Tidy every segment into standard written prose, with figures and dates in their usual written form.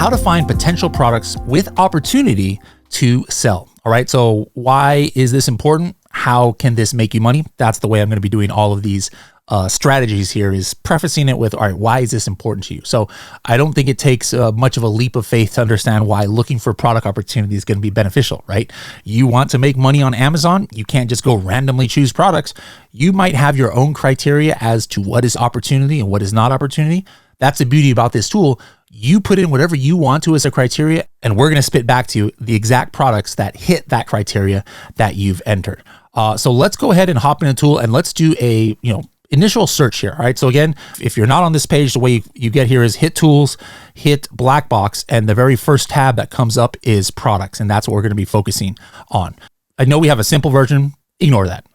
how to find potential products with opportunity to sell. All right, so why is this important? How can this make you money? That's the way I'm going to be doing all of these strategies here, is prefacing it with, all right, why is this important to you? So I don't think it takes much of a leap of faith to understand why looking for product opportunity is going to be beneficial, right? You want to make money on Amazon, you can't just go randomly choose products. You might have your own criteria as to what is opportunity and what is not opportunity. That's the beauty about this tool. You put in whatever you want to as a criteria, and we're going to spit back to you the exact products that hit that criteria that you've entered. So let's go ahead and hop in the tool and let's do a, initial search here. All right. So again, if you're not on this page, the way you get here is hit tools, hit black box, and the very first tab that comes up is products. And that's what we're going to be focusing on. I know we have a simple version. Ignore that.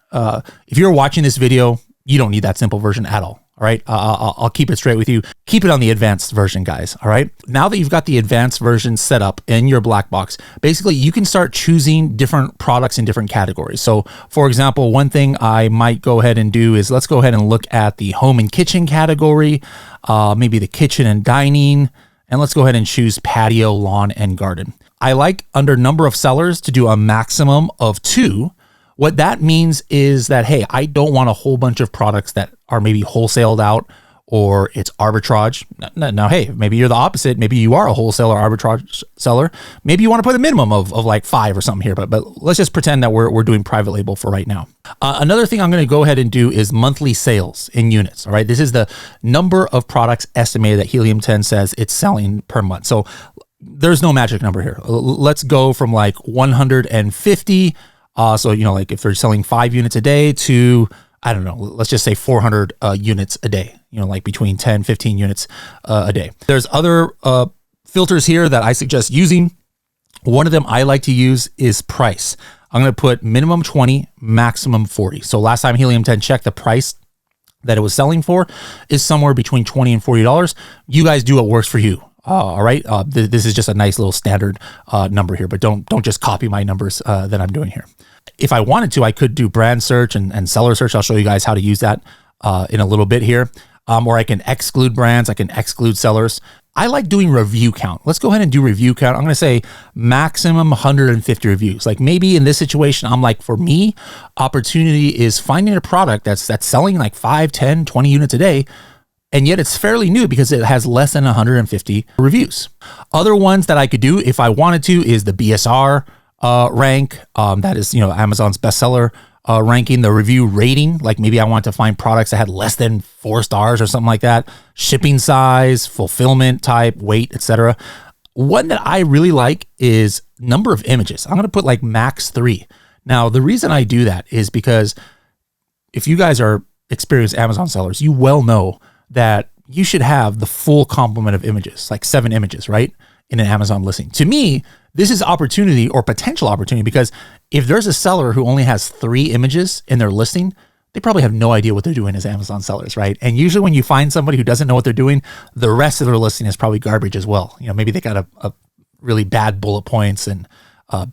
If you're watching this video, you don't need that simple version at all. All right. I'll keep it straight with you. Keep it on the advanced version, guys. All right. Now that you've got the advanced version set up in your black box, basically you can start choosing different products in different categories. So for example, one thing I might go ahead and do is let's go ahead and look at the home and kitchen category, maybe the kitchen and dining, and let's go ahead and choose patio, lawn, and garden. I like under number of sellers to do a maximum of 2. What that means is that, hey, I don't want a whole bunch of products that are maybe wholesaled out or it's arbitrage. Now, hey, maybe you're the opposite. Maybe you are a wholesaler arbitrage seller. Maybe you want to put a minimum of like 5 or something here, but let's just pretend that we're doing private label for right now. Another thing I'm going to go ahead and do is monthly sales in units. All right. This is the number of products estimated that Helium 10 says it's selling per month. So there's no magic number here. Let's go from like 150. So, like if they're selling 5 units a day to, I don't know, let's just say 400 units a day, like between 10, 15 units a day. There's other filters here that I suggest using. One of them I like to use is price. I'm going to put minimum 20, maximum 40. So last time Helium 10 checked, the price that it was selling for is somewhere between $20 and $40. You guys do what works for you. All right. This is just a nice little standard number here, but don't just copy my numbers that I'm doing here. If I wanted to, I could do brand search and seller search. I'll show you guys how to use that in a little bit here. Or I can exclude brands. I can exclude sellers. I like doing review count. Let's go ahead and do review count. I'm going to say maximum 150 reviews. Like maybe in this situation, I'm like, for me, opportunity is finding a product that's selling like 5, 10, 20 units a day. And yet it's fairly new because it has less than 150 reviews. Other ones that I could do if I wanted to is the BSR rank. That is, Amazon's bestseller ranking, the review rating. Like maybe I want to find products that had less than 4 stars or something like that. Shipping size, fulfillment type, weight, etc. One that I really like is number of images. I'm going to put like max 3. Now, the reason I do that is because if you guys are experienced Amazon sellers, you well know that you should have the full complement of images, like 7 images, right? In an Amazon listing. To me, this is opportunity or potential opportunity, because if there's a seller who only has 3 images in their listing, they probably have no idea what they're doing as Amazon sellers, right? And usually when you find somebody who doesn't know what they're doing, the rest of their listing is probably garbage as well. Maybe they got a really bad bullet points and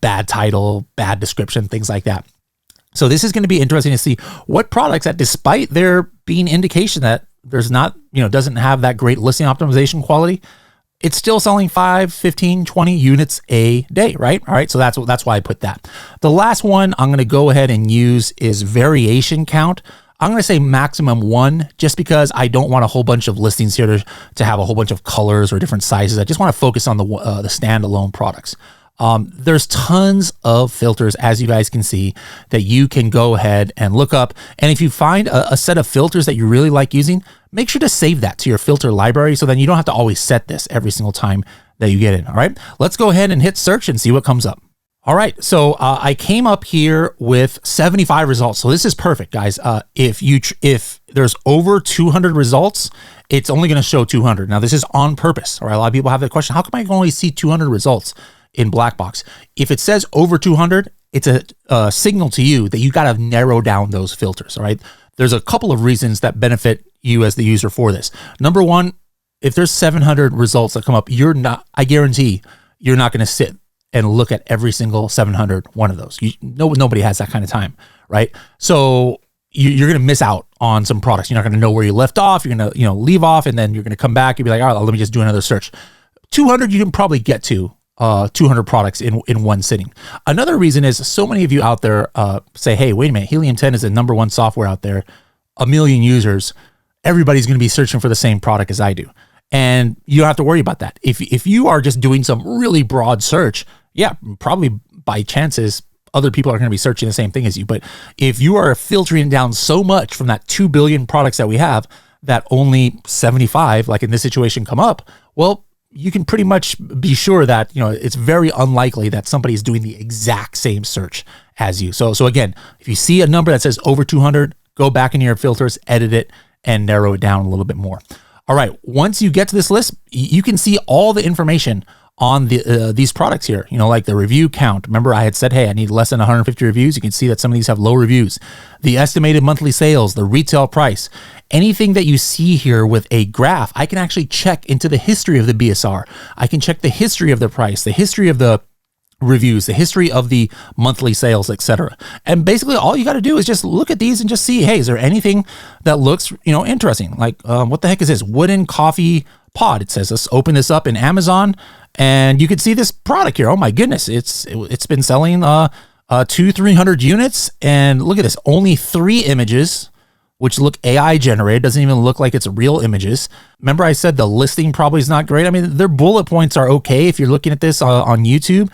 bad title, bad description, things like that. So this is going to be interesting to see what products that, despite there being indication that there's not, doesn't have that great listing optimization quality, it's still selling 5, 15, 20 units a day, right? All right. So that's why I put that. The last one I'm going to go ahead and use is variation count. I'm going to say maximum 1, just because I don't want a whole bunch of listings here to have a whole bunch of colors or different sizes. I just want to focus on the standalone products. There's tons of filters, as you guys can see, that you can go ahead and look up. And if you find a set of filters that you really like using, make sure to save that to your filter library, so then you don't have to always set this every single time that you get in. All right, let's go ahead and hit search and see what comes up. All right, so I came up here with 75 results. So this is perfect, guys. If there's over 200 results, it's only going to show 200. Now, this is on purpose. All right, a lot of people have that question: how come I can only see 200 results in black box? If it says over 200, it's a signal to you that you got to narrow down those filters. All right, there's a couple of reasons that benefit you as the user for this. Number one, if there's 700 results that come up, I guarantee you're not going to sit and look at every single 700 one of those. Nobody has that kind of time, right? So you're going to miss out on some products. You're not going to know where you left off. You're going to leave off, and then you're going to come back. You'll be like, all right, let me just do another search. 200 you can probably get to 200 products in one sitting. Another reason is so many of you out there say, hey, wait a minute, Helium 10 is the #1 software out there, 1 million users. Everybody's going to be searching for the same product as I do. And you don't have to worry about that. If you are just doing some really broad search, yeah, probably by chances, other people are going to be searching the same thing as you. But if you are filtering down so much from that 2 billion products that we have, that only 75, like in this situation, come up, well, you can pretty much be sure that, you know, it's very unlikely that somebody is doing the exact same search as you. So again, if you see a number that says over 200, go back into your filters, edit it, and narrow it down a little bit more. All right, once you get to this list, you can see all the information on these products here, you know, like the review count. Remember I had said, hey, I need less than 150 reviews. You can see that some of these have low reviews. The estimated monthly sales, the retail price, anything that you see here with a graph, I can actually check into the history of the BSR. I can check the history of the price, the history of the reviews, the history of the monthly sales, etc. And basically all you got to do is just look at these and just see, hey, is there anything that looks, you know, interesting? Like, what the heck is this? Wooden coffee pod. It says, let's open this up in Amazon, and you can see this product here. Oh my goodness. It's been selling 200-300 units. And look at this, only 3 images, which look AI generated. Doesn't even look like it's real images. Remember I said the listing probably is not great. I mean, their bullet points are okay. If you're looking at this on YouTube,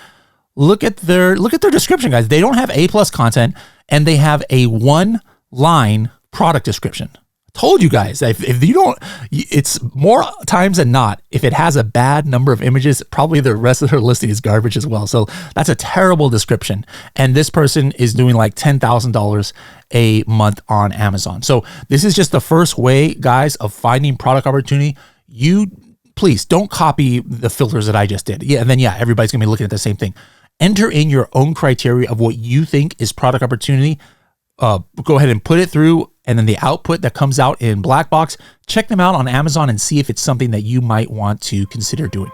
look at their description, guys. They don't have A+ content, and they have a 1-line product description. Told you guys, if you don't, it's more times than not, if it has a bad number of images, probably the rest of her listing is garbage as well. So that's a terrible description. And this person is doing like $10,000 a month on Amazon. So this is just the first way, guys, of finding product opportunity. You please don't copy the filters that I just did. Yeah, and then everybody's gonna be looking at the same thing. Enter in your own criteria of what you think is product opportunity. Go ahead and put it through, and then the output that comes out in Blackbox, check them out on Amazon and see if it's something that you might want to consider doing.